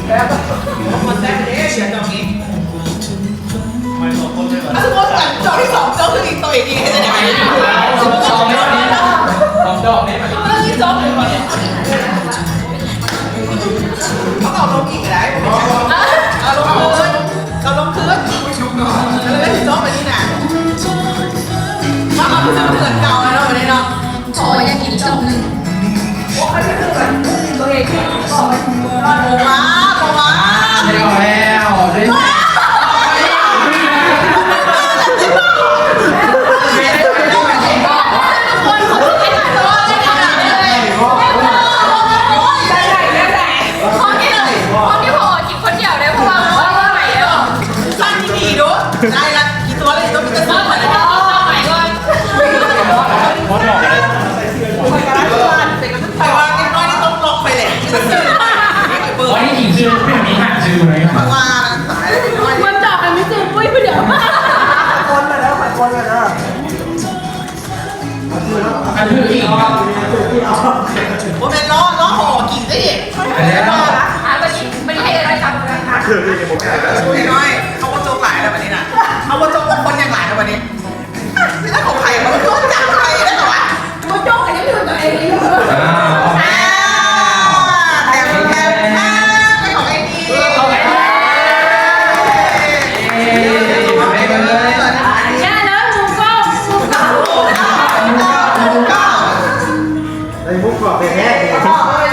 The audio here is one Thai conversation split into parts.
คนแซ่บเด้เสียตรงนี้ ไม่สองคนเลยเหรอ สมมติแบบจอที่สองจอคืออีกตัวอีกทีจะได้ไหม สองดอกนี้สองดอกนี้มัน ที่จอเป็นคนเนี่ยเขาเอาลงอีกอะไรเอาลงคืนเอาลงคืนไม่ชุบหน่อยแล้วที่จอไปนี่น่ะถ้าเอาไปซื้อเงินเก่าแล้ววันนี้เนาะ ขออยากกินจบหนึ่ง โอ้ยนี่คือแบบตัวเองที่ต่อไปโอ้มาโอ้มา ไม่เอาแล้วด้วย คนเขาจะไปถ่ายตัวได้ขนาดนี้เลยคนที่พอกินคนเดียวเลยเพราะว่าไม่ไหวแล้ว สั้นที่ดีด้วยได้ละกี่ตัวเลยต้องมีกระสุนหน่อยนะ เอาใหม่ก่อน มดดอกเลย แต่ว่าเล็กน้อยนี่ต้องลงไปแหละที่จะซื้อนี่คือเบอร์ วันนี้อีกชื่อไม่มีห้าชื่อเลยครับ ว่าสายเล็กน้อย มันจอกกันไม่ซื้อปุ้ยเดี๋ยว คนเลยนะคนเลยนะ อันคืออีกครับ ผมเป็นล้อห่อกินได้ดิ หาไปกินไม่ได้ให้อะไรจำกันค่ะ ช่วยน้อยเขาก็โจกหลายแล้ววันนี้นะเขาก็โจกคนอย่างหลายแล้ววันนี้นี่ถ้าของใครเขาโจกจากใครได้หรอวะ มันจอกกันยังอยู่ตัวเองอยู่ แต่ไม่ของไอ้นี่ ไปกันเลย แค่แล้วมุมกล้องมุมกล้อง ไอ้มุกกรอบเป็นแง่ ได้ของไอ้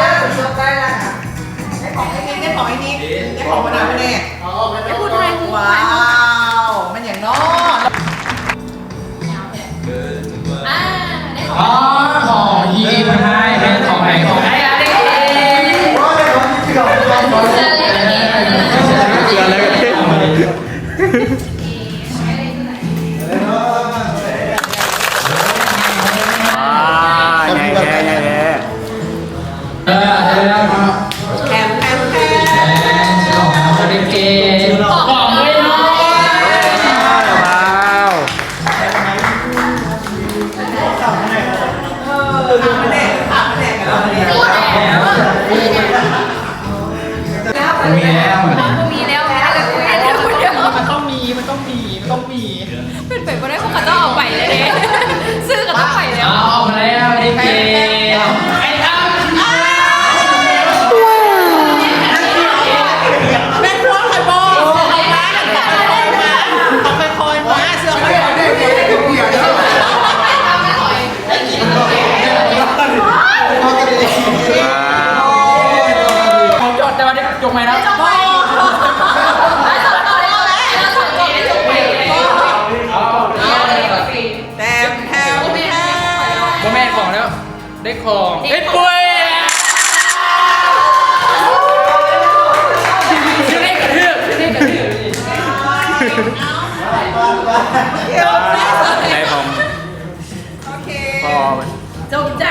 นี่ได้ของไอ้นี่ได้ของมาดามแน่ ไอ้พูดไทยมุม ว้า ไทยว มันอย่างน้อ ได้ข อ๋อของยีมาให้เป็นของไหนของไหนอะไร องเจอเลยเอง เกินเลย แง่แง่แง่แง่ เออ แคม สวัสดีเกย์บอกเลยเนาะ ว้าว มันแน่ถามมันแน่กันแล้ววันนี้ มีแล้ว มีแล้วอะไรคุยกันคนเดียว มันต้องมี เป็นไปไม่ได้พวกเขาต้องออกไปเลยเนี่ยซื้อก็ต้องไปแล้ว เอาออกมาแล้วสวัสดีเกย์ไอ้ครับ แม่ครัวคอยบอกของไปคอยมาเสื้อคอยได้ของจดแต่ว่าได้จงไหมนะ ไปต่อต่อแล้วแล้วต่อต่อได้จบไปแล้ว แต้มแถว โมแม่ของแล้วได้ของเอ็ดปุ้ยชื่อเล่นกระเทือบชื่อเล่นกระเทือบ ใจผม โอเค พอ จงใจ